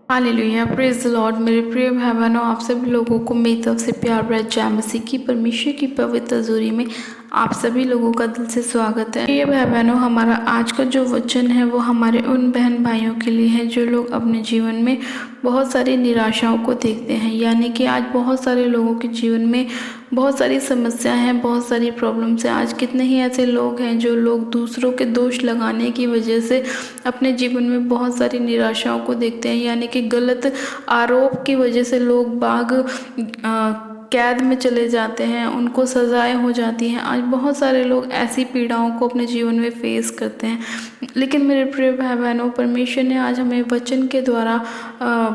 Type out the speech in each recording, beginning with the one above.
Hallelujah, praise the Lord. मेरे प्रिय भाई बहनों, आप सभी लोगों को मेरी तरफ से प्यार भरा जय मसीह की परमेश्वर की पवित्र हजूरी में आप सभी लोगों का दिल से स्वागत है। प्रिय भाई बहनों, हमारा आज का जो वचन है वो हमारे उन बहन भाइयों के लिए है जो लोग अपने जीवन में बहुत सारी निराशाओं को देखते हैं। यानी कि आज बहुत सारे लोगों के जीवन में बहुत सारी समस्याएं हैं, बहुत सारी प्रॉब्लम्स हैं। आज कितने ही ऐसे लोग हैं जो लोग दूसरों के दोष लगाने की वजह से अपने जीवन में बहुत सारी निराशाओं को देखते हैं। यानी कि गलत आरोप की वजह से लोग कैद में चले जाते हैं, उनको सजाएं हो जाती हैं। आज बहुत सारे लोग ऐसी पीड़ाओं को अपने जीवन में फेस करते हैं। लेकिन मेरे प्रिय भाई बहनों, परमेश्वर ने आज हमें वचन के द्वारा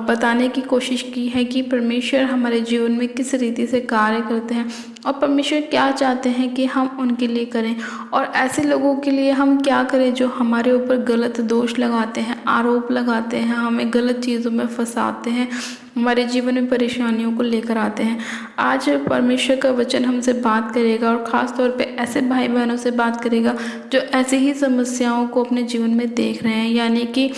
बताने की कोशिश की है कि परमेश्वर हमारे जीवन में किस रीति से कार्य करते हैं और परमेश्वर क्या चाहते हैं कि हम उनके लिए करें, और ऐसे लोगों के लिए हम क्या करें जो हमारे ऊपर गलत दोष लगाते हैं, आरोप लगाते हैं, हमें गलत चीज़ों में फंसाते हैं, हमारे जीवन में परेशानियों को लेकर आते हैं। आज परमेश्वर का वचन हमसे बात करेगा और ख़ास तौर पे ऐसे भाई बहनों से बात करेगा जो ऐसी ही समस्याओं को अपने जीवन में देख रहे हैं। यानी कि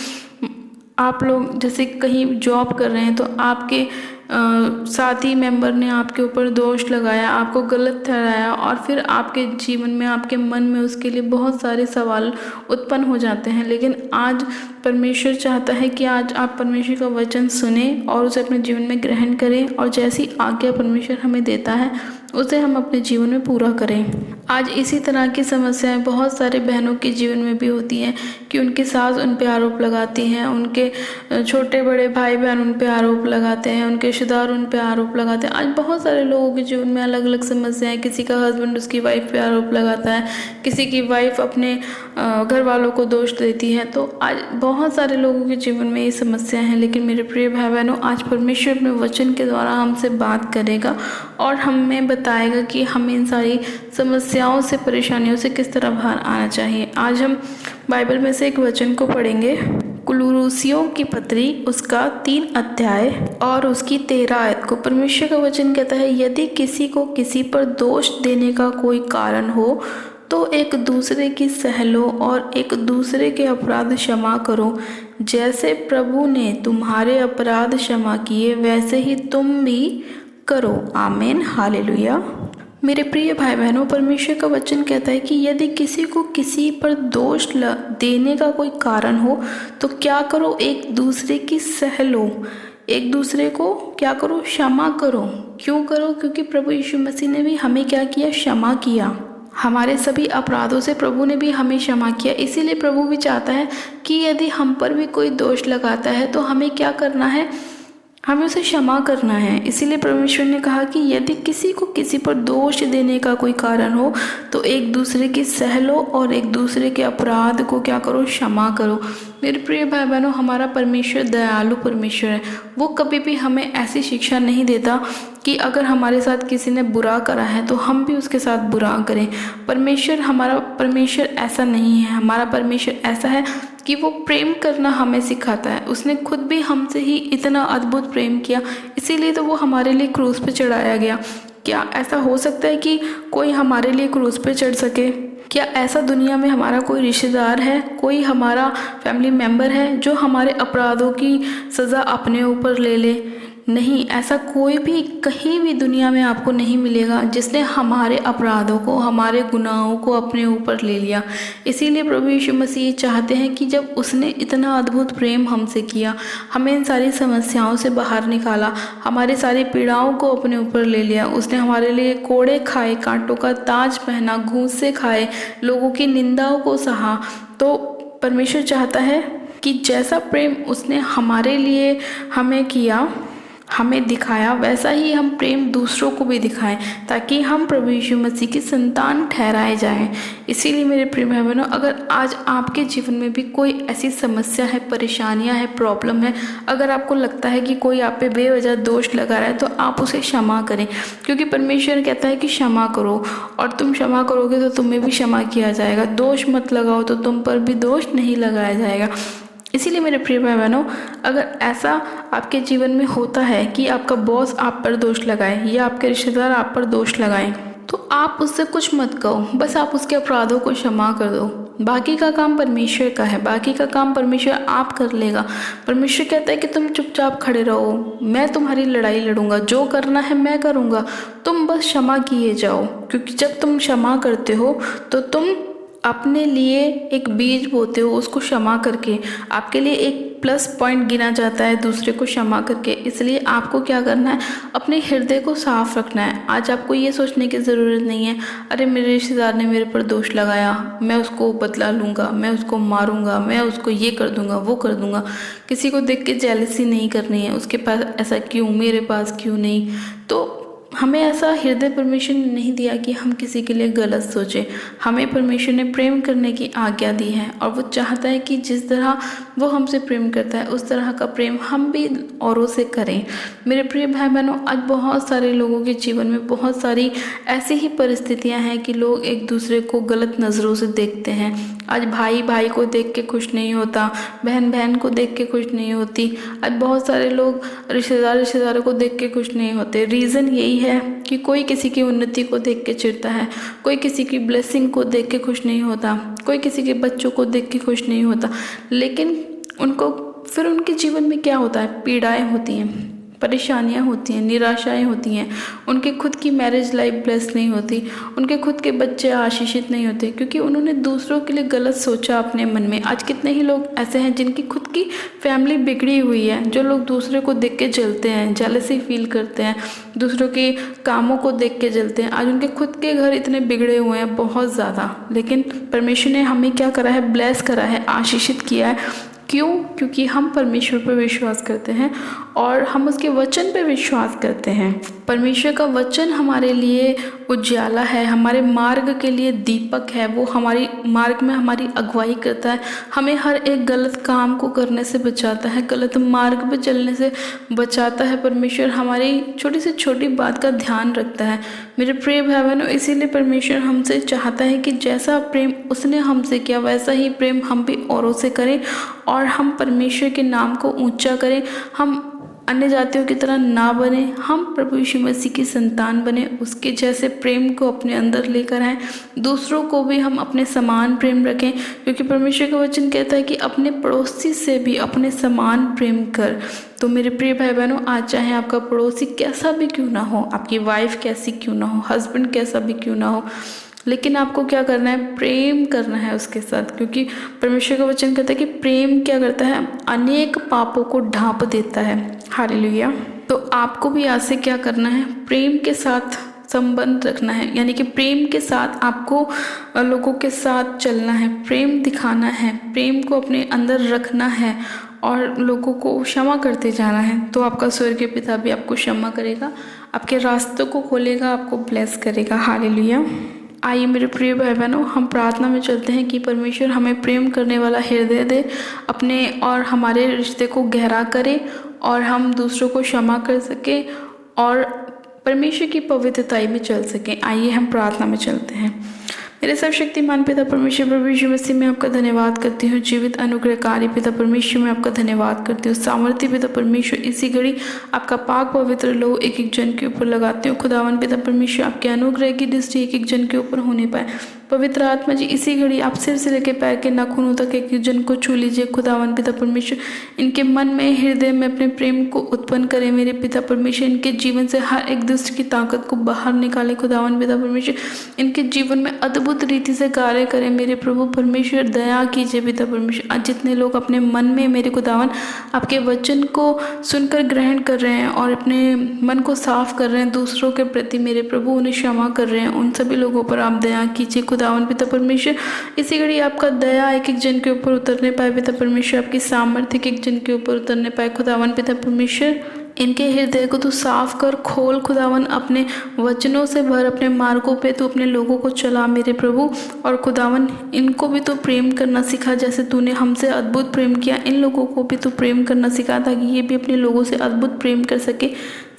आप लोग जैसे कहीं जॉब कर रहे हैं तो आपके साथी मेंबर ने आपके ऊपर दोष लगाया, आपको गलत ठहराया, और फिर आपके जीवन में, आपके मन में उसके लिए बहुत सारे सवाल उत्पन्न हो जाते हैं। लेकिन आज परमेश्वर चाहता है कि आज आप परमेश्वर का वचन सुने और उसे अपने जीवन में ग्रहण करें, और जैसी आज्ञा परमेश्वर हमें देता है उसे हम अपने जीवन में पूरा करें। आज इसी तरह की समस्याएं बहुत सारे बहनों के जीवन में भी होती हैं कि उनकी सास उन पे आरोप लगाती हैं, उनके छोटे बड़े भाई बहन उन पे आरोप लगाते हैं, उनके रिश्तेदार उन पे आरोप लगाते हैं। आज बहुत सारे लोगों के जीवन में अलग अलग समस्याएं, किसी का हस्बैंड उसकी वाइफ पे आरोप लगाता है, किसी की वाइफ अपने घर वालों को दोष देती है। तो आज बहुत सारे लोगों के जीवन में ये समस्याएं हैं। लेकिन मेरे प्रिय भाई बहनों, आज परमेश्वर अपने वचन के द्वारा हमसे बात करेगा और हमें बताएगा कि हमें इन सारी समस्याओं से, परेशानियों से किस तरह बाहर आना चाहिए। आज हम बाइबल में से एक वचन को पढ़ेंगे, कुलुस्सियों की पत्री उसका 3 अध्याय और उसकी 13 आयत को। परमेश्वर का वचन कहता है, यदि किसी को किसी पर दोष देने का कोई कारण हो तो एक दूसरे की सह लो और एक दूसरे के अपराध क्षमा करो। जैसे प्रभु ने तुम्हारे अपराध क्षमा किए वैसे ही तुम भी करो। आमीन, हालेलुया। मेरे प्रिय भाई बहनों, परमेश्वर का वचन कहता है कि यदि किसी को किसी पर दोष देने का कोई कारण हो तो क्या करो, एक दूसरे की सह लो, एक दूसरे को क्या करो, क्षमा करो। क्यों करो? क्योंकि प्रभु यीशु मसीह ने भी हमें क्या किया, क्षमा किया। हमारे सभी अपराधों से प्रभु ने भी हमें क्षमा किया। इसीलिए प्रभु भी चाहता है कि यदि हम पर भी कोई दोष लगाता है तो हमें क्या करना है, हमें उसे क्षमा करना है। इसीलिए परमेश्वर ने कहा कि यदि किसी को किसी पर दोष देने का कोई कारण हो तो एक दूसरे की सह लो और एक दूसरे के अपराध को क्या करो, क्षमा करो। मेरे प्रिय भाई बहनों, हमारा परमेश्वर दयालु परमेश्वर है। वो कभी भी हमें ऐसी शिक्षा नहीं देता कि अगर हमारे साथ किसी ने बुरा करा है तो हम भी उसके साथ बुरा करें। हमारा परमेश्वर ऐसा नहीं है। हमारा परमेश्वर ऐसा है कि वो प्रेम करना हमें सिखाता है। उसने खुद भी हमसे ही इतना अद्भुत प्रेम किया, इसीलिए तो वो हमारे लिए क्रूस पे चढ़ाया गया। क्या ऐसा हो सकता है कि कोई हमारे लिए क्रूस पे चढ़ सके? क्या ऐसा दुनिया में हमारा कोई रिश्तेदार है, कोई हमारा फैमिली मेम्बर है जो हमारे अपराधों की सज़ा अपने ऊपर ले ले? नहीं, ऐसा कोई भी कहीं भी दुनिया में आपको नहीं मिलेगा जिसने हमारे अपराधों को, हमारे गुनाहों को अपने ऊपर ले लिया। इसीलिए प्रभु यीशु मसीह चाहते हैं कि जब उसने इतना अद्भुत प्रेम हमसे किया, हमें इन सारी समस्याओं से बाहर निकाला, हमारी सारी पीड़ाओं को अपने ऊपर ले लिया, उसने हमारे लिए कोड़े खाए, कांटों का ताज पहना, घूंसे खाए, लोगों की निंदाओं को सहा। तो परमेश्वर चाहता है कि जैसा प्रेम उसने हमारे लिए हमें किया, हमें दिखाया, वैसा ही हम प्रेम दूसरों को भी दिखाएं, ताकि हम प्रभु यीशु मसीह की संतान ठहराए जाएं। इसीलिए मेरे प्रिय भाई बहनों, अगर आज आपके जीवन में भी कोई ऐसी समस्या है, परेशानियां है, प्रॉब्लम है, अगर आपको लगता है कि कोई आप पे बेवजह दोष लगा रहा है तो आप उसे क्षमा करें, क्योंकि परमेश्वर कहता है कि क्षमा करो, और तुम क्षमा करोगे तो तुम्हें भी क्षमा किया जाएगा। दोष मत लगाओ तो तुम पर भी दोष नहीं लगाया जाएगा। इसीलिए मेरे प्रिय भाई बहनों, अगर ऐसा आपके जीवन में होता है कि आपका बॉस आप पर दोष लगाए या आपके रिश्तेदार आप पर दोष लगाएं, तो आप उससे कुछ मत कहो, बस आप उसके अपराधों को क्षमा कर दो। बाकी का काम परमेश्वर का है, बाकी का काम परमेश्वर आप कर लेगा। परमेश्वर कहता है कि तुम चुपचाप खड़े रहो, मैं तुम्हारी लड़ाई लड़ूंगा, जो करना है मैं करूंगा, तुम बस क्षमा किए जाओ। क्योंकि जब तुम क्षमा करते हो तो तुम अपने लिए एक बीज बोते हो, उसको क्षमा करके आपके लिए एक प्लस पॉइंट गिना जाता है दूसरे को क्षमा करके। इसलिए आपको क्या करना है, अपने हृदय को साफ रखना है। आज आपको ये सोचने की ज़रूरत नहीं है अरे मेरे रिश्तेदार ने मेरे पर दोष लगाया, मैं उसको बदला लूँगा, मैं उसको मारूंगा, मैं उसको ये कर दूंगा, वो कर दूंगा। किसी को देख के जेलसी नहीं करनी है, उसके पास ऐसा क्यों, मेरे पास क्यों नहीं। तो हमें ऐसा हृदय परमेश्वर ने नहीं दिया कि हम किसी के लिए गलत सोचें। हमें परमेश्वर ने प्रेम करने की आज्ञा दी है और वो चाहता है कि जिस तरह वो हमसे प्रेम करता है उस तरह का प्रेम हम भी औरों से करें। मेरे प्रिय भाई बहनों, आज बहुत सारे लोगों के जीवन में बहुत सारी ऐसी ही परिस्थितियां हैं कि लोग एक दूसरे को गलत नज़रों से देखते हैं। आज भाई भाई को देख के खुश नहीं होता, बहन बहन को देख के खुश नहीं होती। आज बहुत सारे लोग रिश्तेदारों को देख के खुश नहीं होते। रीज़न यही है कि कोई किसी की उन्नति को देख के चिढ़ता है, कोई किसी की ब्लेसिंग को देख के खुश नहीं होता, कोई किसी के बच्चों को देख के खुश नहीं होता। लेकिन उनको फिर उनके जीवन में क्या होता है, पीड़ाएं होती हैं, परेशानियां होती हैं, निराशाएं होती हैं। उनके खुद की मैरिज लाइफ ब्लेस नहीं होती, उनके खुद के बच्चे आशीषित नहीं होते, क्योंकि उन्होंने दूसरों के लिए गलत सोचा अपने मन में। आज कितने ही लोग ऐसे हैं जिनकी खुद की फैमिली बिगड़ी हुई है, जो लोग दूसरे को देख के जलते हैं, जेलसी फील करते हैं, दूसरों के कामों को देख के जलते हैं। आज उनके खुद के घर इतने बिगड़े हुए हैं बहुत ज़्यादा, लेकिन परमेश्वर ने हमें क्या करा है, ब्लेस करा है, आशीषित किया है। क्यों? क्योंकि हम परमेश्वर पर विश्वास करते हैं और हम उसके वचन पर विश्वास करते हैं। परमेश्वर का वचन हमारे लिए उजाला है, हमारे मार्ग के लिए दीपक है। वो हमारी मार्ग में हमारी अगुवाई करता है, हमें हर एक गलत काम को करने से बचाता है, गलत मार्ग पर चलने से बचाता है। परमेश्वर हमारी छोटी से छोटी बात का ध्यान रखता है। मेरे प्रिय भाई बहनों, इसीलिए परमेश्वर हमसे चाहता है कि जैसा प्रेम उसने हमसे किया वैसा ही प्रेम हम भी औरों से करें और हम परमेश्वर के नाम को ऊंचा करें। हम अन्य जातियों की तरह ना बने, हम प्रभु यीशु मसीह की संतान बने, उसके जैसे प्रेम को अपने अंदर लेकर आएँ। दूसरों को भी हम अपने समान प्रेम रखें, क्योंकि परमेश्वर का वचन कहता है कि अपने पड़ोसी से भी अपने समान प्रेम कर। तो मेरे प्रिय भाई बहनों, आज चाहे आपका पड़ोसी कैसा भी क्यों ना हो, आपकी वाइफ कैसी क्यों ना हो, हस्बैंड कैसा भी क्यों ना हो, लेकिन आपको क्या करना है, प्रेम करना है उसके साथ। क्योंकि परमेश्वर का वचन कहता है कि प्रेम क्या करता है, अनेक पापों को ढांप देता है। हालेलुया। तो आपको भी आज से क्या करना है, प्रेम के साथ संबंध रखना है, यानी कि प्रेम के साथ आपको लोगों के साथ चलना है, प्रेम दिखाना है, प्रेम को अपने अंदर रखना है और लोगों को क्षमा करते जाना है। तो आपका स्वर्गीय पिता भी आपको क्षमा करेगा, आपके रास्तों को खोलेगा, आपको ब्लेस करेगा। हालेलुया। आइए मेरे प्रिय भाई बहनों, हम प्रार्थना में चलते हैं कि परमेश्वर हमें प्रेम करने वाला हृदय दे, अपने और हमारे रिश्ते को गहरा करे और हम दूसरों को क्षमा कर सके और परमेश्वर की पवित्रताई में चल सकें। आइए हम प्रार्थना में चलते हैं। मेरे सर्वशक्तिमान पिता परमेश्वर, प्रभु यीशु मसीह में आपका धन्यवाद करती हूँ। जीवित अनुग्रहकारी पिता परमेश्वर में आपका धन्यवाद करती हूँ। सामर्थ्य पिता परमेश्वर, इसी घड़ी आपका पाक पवित्र लोग एक एक जन के ऊपर लगाते हो। खुदावन पिता परमेश्वर, आपके अनुग्रह की दृष्टि एक एक जन के ऊपर होने पाए। पवित्र आत्मा जी, इसी घड़ी आप सिर से लेकर पैर के नाखूनों तक एक एक जन को छू लीजिए। खुदावन पिता परमेश्वर, इनके मन में, हृदय में अपने प्रेम को उत्पन्न करें। मेरे पिता परमेश्वर, इनके जीवन से हर एक दुष्ट की ताकत को बाहर निकाले। खुदावन पिता परमेश्वर, इनके जीवन में अद्भुत रीति से कार्य करें। मेरे प्रभु परमेश्वर, दया कीजिए पिता परमेश्वर। आज जितने लोग अपने मन में मेरे खुदावन आपके वचन को सुनकर ग्रहण कर रहे हैं और अपने मन को साफ कर रहे हैं दूसरों के प्रति, मेरे प्रभु उन्हें क्षमा कर रहे हैं, उन सभी लोगों पर आप दया कीजिए। खुदावन पिता परमेश्वर, इसी घड़ी आपका दया एक एक जन के ऊपर उतरने पाए पिता परमेश्वर, आपकी सामर्थ्य एक एक जन के ऊपर उतरने पाए। खुदावन पिता परमेश्वर, इनके हृदय को तू साफ कर, खोल खुदावन, अपने वचनों से भर, अपने मार्गों पे तू अपने लोगों को चला मेरे प्रभु। और खुदावन, इनको भी तू प्रेम करना सिखा, जैसे तूने हमसे अद्भुत प्रेम किया, इन लोगों को भी तू प्रेम करना सिखा, ताकि ये भी अपने लोगों से अद्भुत प्रेम कर सके।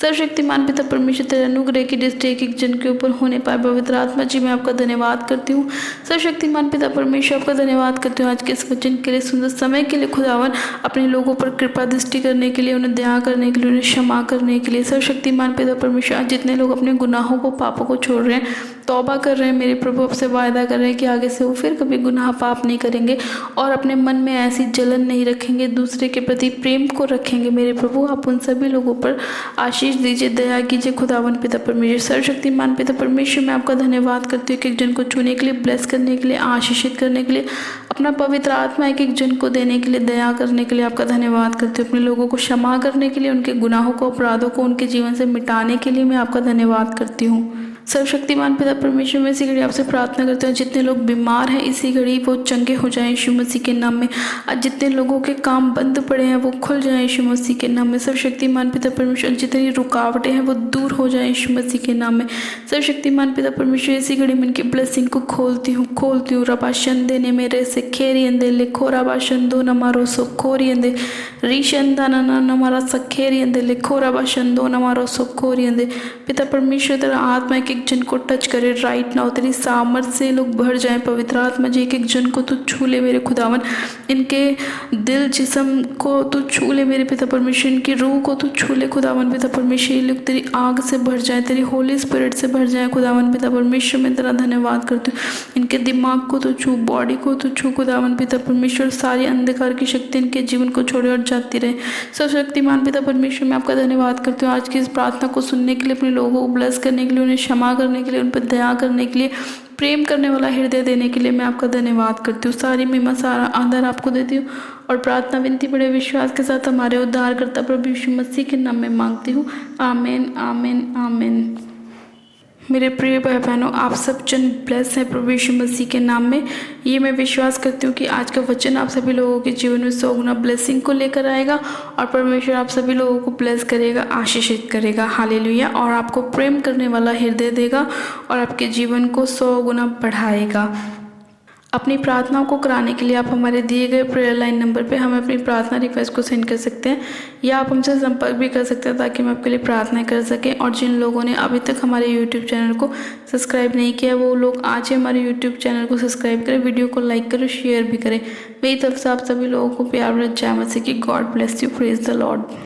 सर्वशक्तिमान पिता परमेश्वर, तेरे अनुग्रह की दृष्टि एक एक जन के ऊपर होने पाए। पवित्र आत्मा जी, मैं आपका धन्यवाद करती हूँ। सर्वशक्तिमान पिता परमेश्वर, आपका धन्यवाद करती हूँ आज के इस वचन के लिए, सुंदर समय के लिए। खुदावन, अपने लोगों पर कृपा दृष्टि करने के लिए, उन्हें दया करने के लिए, उन्हें क्षमा करने के लिए। सर्वशक्तिमान पिता परमेश्वर, आज जितने लोग अपने गुनाहों को, पापों को छोड़ रहे हैं, तौबा कर रहे हैं मेरे प्रभु, आपसे वायदा कर रहे हैं कि आगे से वो फिर कभी गुनाह पाप नहीं करेंगे और अपने मन में ऐसी जलन नहीं रखेंगे, दूसरे के प्रति प्रेम को रखेंगे। मेरे प्रभु आप उन सभी लोगों पर आशीष दीजिए, दया कीजिए खुदावन पिता परमेश्वर। सर्वशक्तिमान पिता परमेश्वर, मैं आपका धन्यवाद करती हूँ कि एक जन को छूने के लिए, ब्लेस करने के लिए, आशीषित करने के लिए, अपना पवित्र आत्मा एक जन को देने के लिए, दया करने के लिए आपका धन्यवाद करती हूँ। अपने लोगों को क्षमा करने के लिए, उनके गुनाहों को, अपराधों को उनके जीवन से मिटाने के लिए मैं आपका धन्यवाद करती हूँ। सर्वशक्तिमान पिता परमेश्वर, मैं इसी घड़ी आपसे प्रार्थना करते हैं जितने लोग बीमार हैं इसी घड़ी वो चंगे हो जाएं यीशु मसीह के नाम में। आज जितने लोगों के काम बंद पड़े हैं वो खुल जाएं यीशु मसीह के नाम में। सर्वशक्तिमान पिता परमेश्वर, जितनी रुकावटें हैं वो दूर हो जाएं यीशु मसीह के नाम में। सर्वशक्तिमान पिता परमेश्वर, इसी घड़ी में इनकी ब्लेसिंग को खोलती हूँ। रबाशन देने मेरे से खेरियंदे लिखो रबाशन दो नमारो सो खोरियंदे रीशंदा नमारा सखेरियंदे लिखो रबाशन दो नमारो सो खोरियंदे। पिता परमेश्वर, तेरा आत्मा एक जन को टच करे राइट नाउ, तेरी सामर्थ से लोग भर जाएं। पवित्र आत्मा जी एक जन को तू छू ले मेरे खुदावन, इनके दिल जिस्म को तू छू ले मेरे पिता परमेश्वर, इनकी रूह को तू छू ले खुदावन पिता परमेश्वर। ये लोग तेरी आग से भर जाए, तेरी होली स्पिरिट से भर जाए खुदावन पिता परमेश्वर। मैं तेरा धन्यवाद करती हूँ, इनके दिमाग को तू छू, बॉडी को तू छू खुदावन पिता परमेश्वर। सारी अंधकार की शक्ति इनके जीवन को छोड़े और जाती रहे। सर्वशक्तिमान पिता परमेश्वर, मैं आपका धन्यवाद करती हूँ आज की इस प्रार्थना को सुनने के लिए, अपने लोगों को ब्लेस करने के लिए, उन्हें क्षमा करने के लिए, उन पर दया करने के लिए, प्रेम करने वाला हृदय देने के लिए मैं आपका धन्यवाद करती हूँ। सारी महिमा, सारा आदर आपको देती हूँ और प्रार्थना विनती बड़े विश्वास के साथ हमारे उद्धारकर्ता प्रभु यीशु मसीह के नाम में मांगती हूँ। आमीन आमीन आमीन। मेरे प्रिय भाई बहनों, आप सब जन ब्लेस हैं प्रभु यीशु मसीह के नाम में। ये मैं विश्वास करती हूँ कि आज का वचन आप सभी लोगों के जीवन में 100 गुना ब्लेसिंग को लेकर आएगा और परमेश्वर आप सभी लोगों को ब्लेस करेगा, आशीषित करेगा। हालेलुया। और आपको प्रेम करने वाला हृदय देगा और आपके जीवन को 100 गुना बढ़ाएगा। अपनी प्रार्थनाओं को कराने के लिए आप हमारे दिए गए प्रेयर लाइन नंबर पे हमें अपनी प्रार्थना रिक्वेस्ट को सेंड कर सकते हैं या आप हमसे संपर्क भी कर सकते हैं ताकि हम आपके लिए प्रार्थना कर सकें। और जिन लोगों ने अभी तक हमारे यूट्यूब चैनल को सब्सक्राइब नहीं किया वो लोग आज ही हमारे यूट्यूब चैनल को सब्सक्राइब करें, वीडियो को लाइक करें, शेयर भी करें। मेरी तरफ से आप सभी लोगों को प्यार और जय मसीह की। God bless you, praise the Lord.